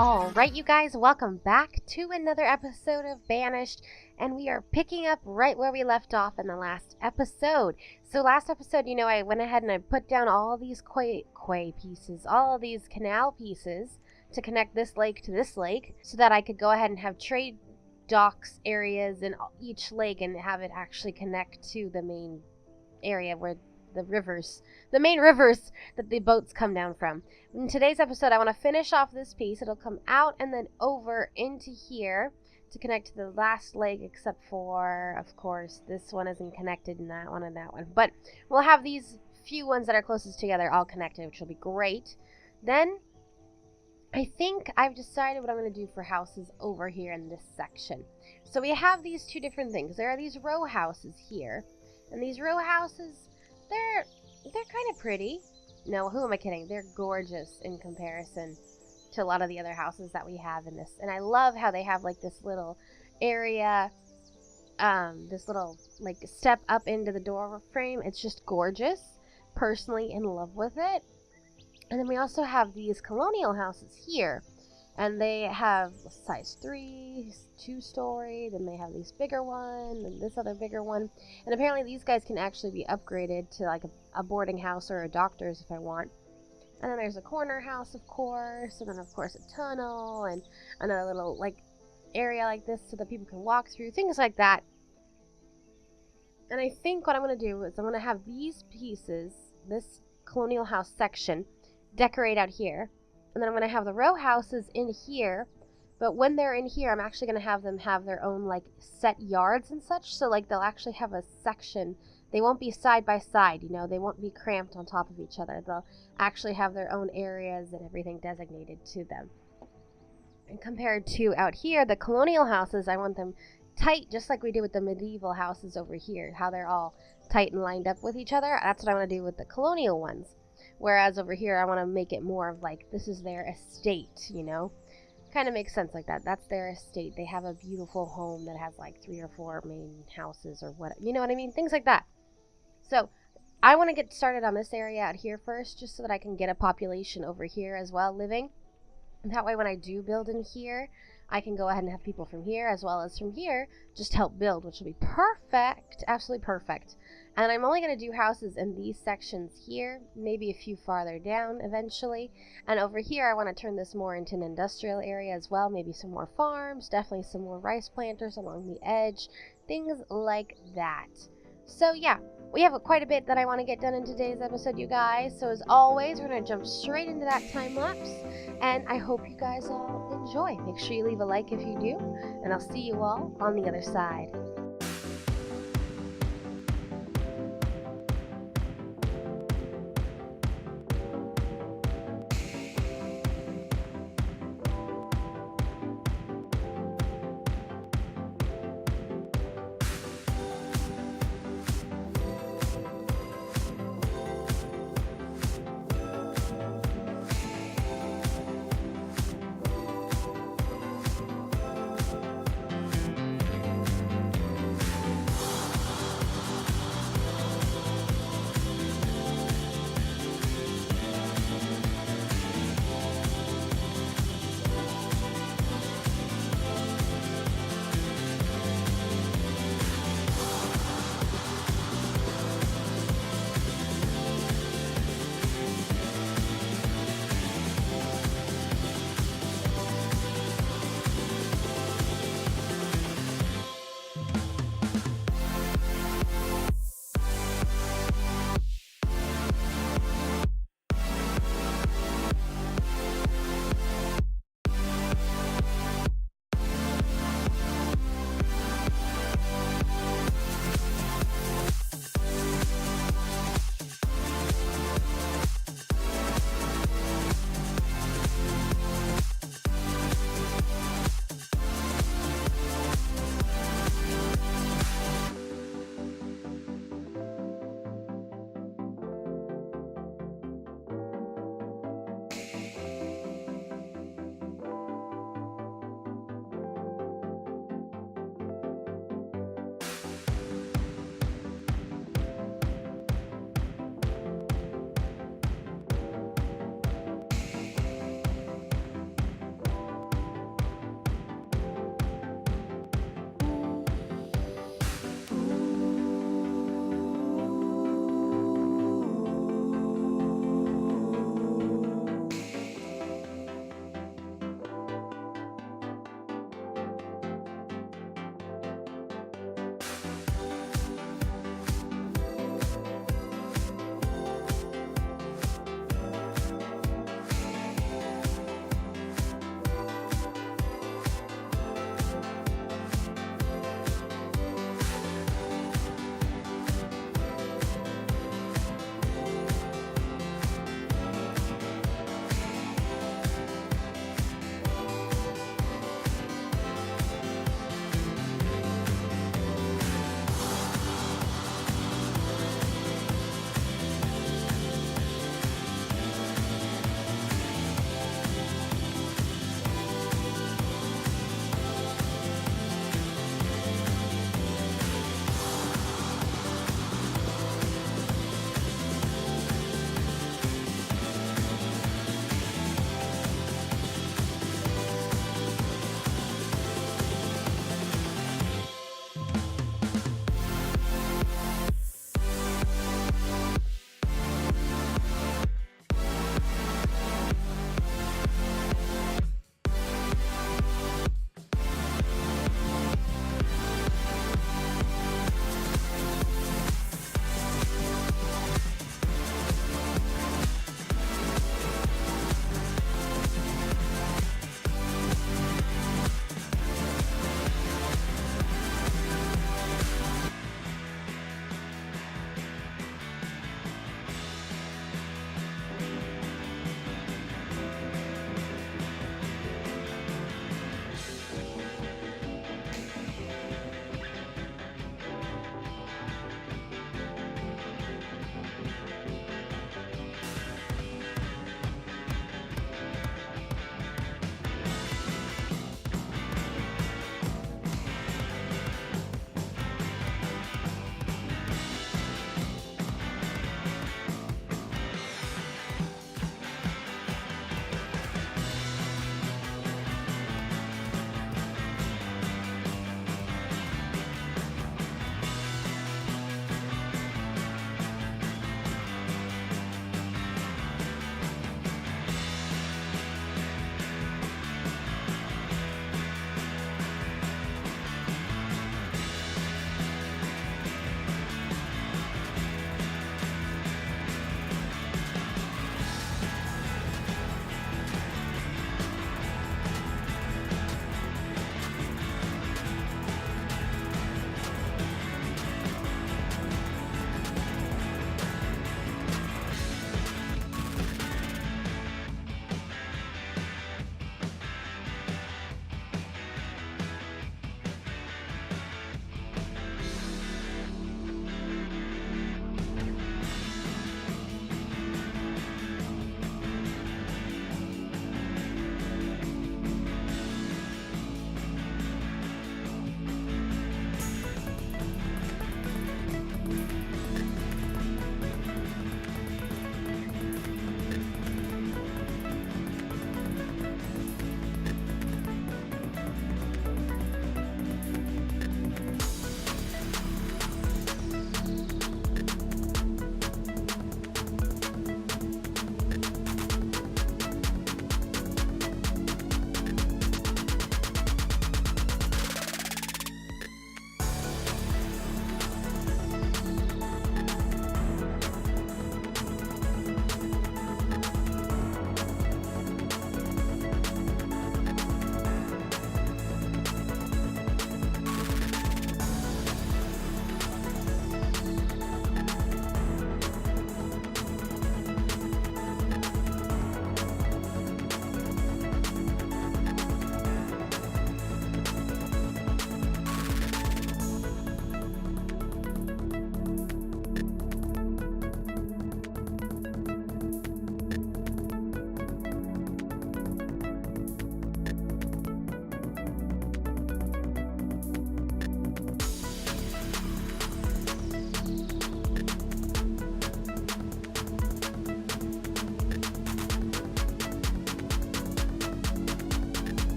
Alright, you guys, welcome back to another episode of Banished, and we are picking up right where we left off in the last episode. So last episode, I went ahead and I put down all these quay pieces, all of these canal pieces to connect this lake to this lake, so that I could go ahead and have trade docks areas in each lake and have it actually connect to the main area where the main rivers that the boats come down from. In today's episode, I want to finish off this piece. It'll come out and then over into here to connect to the last lake, except for, of course, this one isn't connected, and that one and that one. But we'll have these few ones that are closest together all connected, which will be great. Then, I think I've decided what I'm going to do for houses over here in this section. So we have these two different things. There are these row houses here, and these row houses, they're kind of pretty. No, who am I kidding? They're gorgeous in comparison to a lot of the other houses that we have in this. And I love how they have like this little area, this little like step up into the door frame. It's just gorgeous. Personally in love with it. And then we also have these colonial houses here. And they have size 3, 2-story, then they have these bigger one, and this other bigger one. And apparently these guys can actually be upgraded to like a boarding house or a doctor's if I want. And then there's a corner house, of course, and then of course a tunnel, and another little like area like this so that people can walk through, things like that. And I think what I'm going to do is I'm going to have these pieces, this colonial house section, decorate out here. And then I'm going to have the row houses in here. But when they're in here, I'm actually going to have them have their own, like, set yards and such. So, like, they'll actually have a section. They won't be side by side, They won't be cramped on top of each other. They'll actually have their own areas and everything designated to them. And compared to out here, the colonial houses, I want them tight, just like we did with the medieval houses over here. How they're all tight and lined up with each other. That's what I want to do with the colonial ones. Whereas over here, I want to make it more of like, this is their estate, Kind of makes sense like that. That's their estate. They have a beautiful home that has like 3 or 4 main houses or what, you know what I mean? Things like that. So I want to get started on this area out here first, just so that I can get a population over here as well living. And that way when I do build in here, I can go ahead and have people from here as well as from here just help build, which will be perfect, absolutely perfect. And I'm only going to do houses in these sections here, maybe a few farther down eventually. And over here, I want to turn this more into an industrial area as well, maybe some more farms, definitely some more rice planters along the edge, things like that. So yeah, we have quite a bit that I want to get done in today's episode, you guys. So as always, we're going to jump straight into that time lapse. And I hope you guys all enjoy. Make sure you leave a like if you do. And I'll see you all on the other side.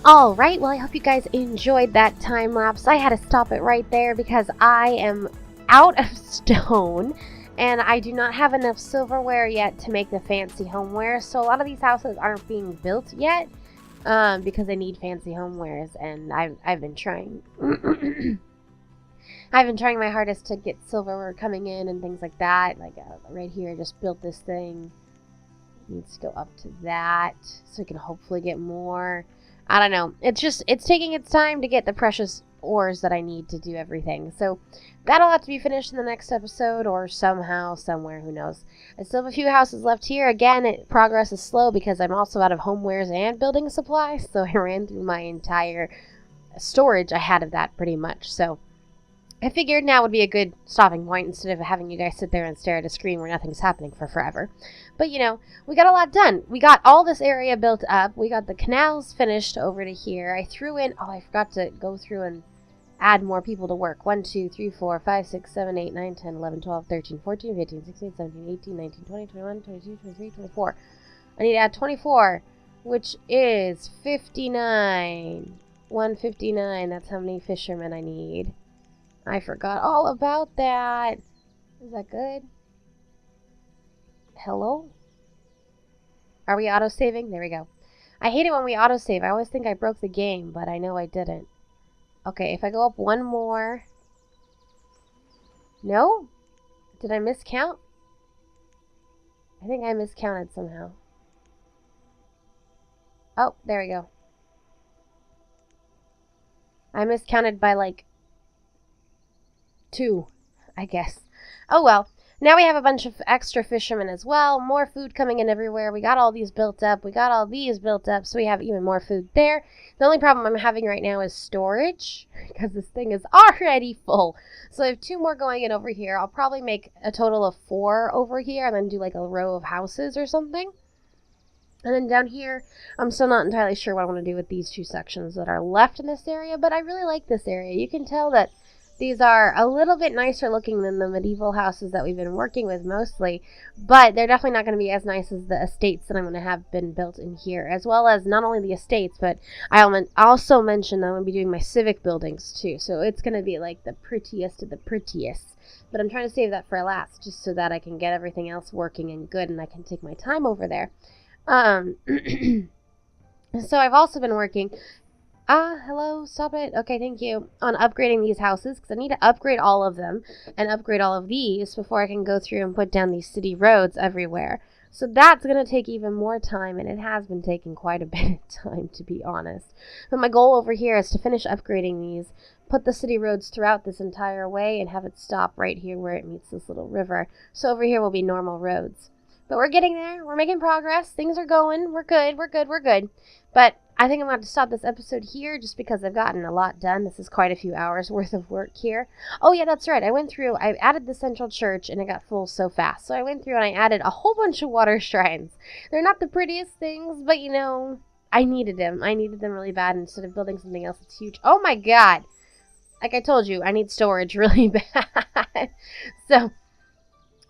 Alright, well I hope you guys enjoyed that time lapse. I had to stop it right there because I am out of stone and I do not have enough silverware yet to make the fancy homeware. So a lot of these houses aren't being built yet because they need fancy homewares, and I've been trying. I've been trying my hardest to get silverware coming in and things like that. Like right here, I just built this thing. It needs to go up to that so we can hopefully get more. I don't know. It's taking its time to get the precious ores that I need to do everything. So that'll have to be finished in the next episode or somehow, somewhere, who knows. I still have a few houses left here. Again, progress is slow because I'm also out of homewares and building supplies. So I ran through my entire storage I had of that pretty much. So I figured now would be a good stopping point instead of having you guys sit there and stare at a screen where nothing's happening for forever. But, you know, we got a lot done. We got all this area built up. We got the canals finished over to here. I threw in... Oh, I forgot to go through and add more people to work. 1, 2, 3, 4, 5, 6, 7, 8, 9, 10, 11, 12, 13, 14, 15, 16, 17, 18, 19, 20, 21, 22, 23, 24. I need to add 24, which is 59. 159. That's how many fishermen I need. I forgot all about that. Is that good? Hello? Are we auto-saving? There we go. I hate it when we auto-save. I always think I broke the game, but I know I didn't. Okay, if I go up one more... No? Did I miscount? I think I miscounted somehow. Oh, there we go. I miscounted by like 2, I guess. Oh well. Now we have a bunch of extra fishermen as well. More food coming in everywhere. We got all these built up. We got all these built up, so we have even more food there. The only problem I'm having right now is storage, because this thing is already full. So I have 2 more going in over here. I'll probably make a total of 4 over here, and then do like a row of houses or something. And then down here, I'm still not entirely sure what I want to do with these 2 sections that are left in this area, but I really like this area. You can tell that these are a little bit nicer looking than the medieval houses that we've been working with mostly, but they're definitely not going to be as nice as the estates that I'm going to have been built in here, as well as not only the estates, but I also mentioned that I'm going to be doing my civic buildings too, so it's going to be like the prettiest of the prettiest. But I'm trying to save that for last, just so that I can get everything else working and good, and I can take my time over there. So I've also been working... hello, stop it. Okay, thank you. On upgrading these houses, because I need to upgrade all of them and upgrade all of these before I can go through and put down these city roads everywhere. So that's going to take even more time, and it has been taking quite a bit of time, to be honest. But my goal over here is to finish upgrading these, put the city roads throughout this entire way, and have it stop right here where it meets this little river. So over here will be normal roads. But we're getting there. We're making progress. Things are going. We're good. We're good. We're good. But I think I'm going to stop this episode here just because I've gotten a lot done. This is quite a few hours worth of work here. Oh, yeah, that's right. I added the central church, and it got full so fast. So I went through and I added a whole bunch of water shrines. They're not the prettiest things, but, you know, I needed them. I needed them really bad instead of building something else that's huge. Oh, my God. Like I told you, I need storage really bad. So...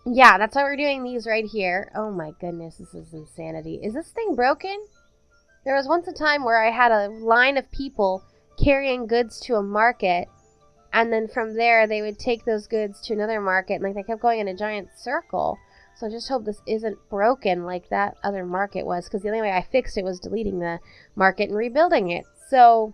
yeah, that's why we're doing these right here. Oh my goodness, this is insanity. Is this thing broken? There was once a time where I had a line of people carrying goods to a market, and then from there they would take those goods to another market, and like they kept going in a giant circle. So I just hope this isn't broken like that other market was, because the only way I fixed it was deleting the market and rebuilding it. So...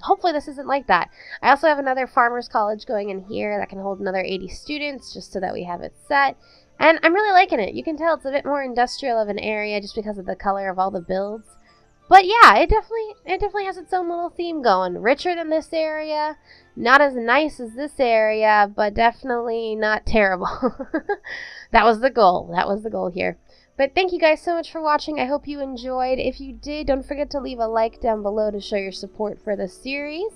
hopefully this isn't like that. I also have another farmer's college going in here that can hold another 80 students just so that we have it set. And I'm really liking it. You can tell it's a bit more industrial of an area just because of the color of all the builds. But yeah, it definitely has its own little theme going. Richer than this area, not as nice as this area, but definitely not terrible. That was the goal. That was the goal here. But thank you guys so much for watching. I hope you enjoyed. If you did, don't forget to leave a like down below to show your support for the series.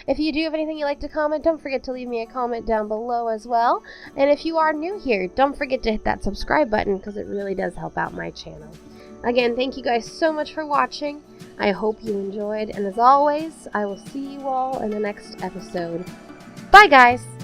If you do have anything you'd like to comment, don't forget to leave me a comment down below as well. And if you are new here, don't forget to hit that subscribe button because it really does help out my channel. Again, thank you guys so much for watching. I hope you enjoyed. And as always, I will see you all in the next episode. Bye, guys!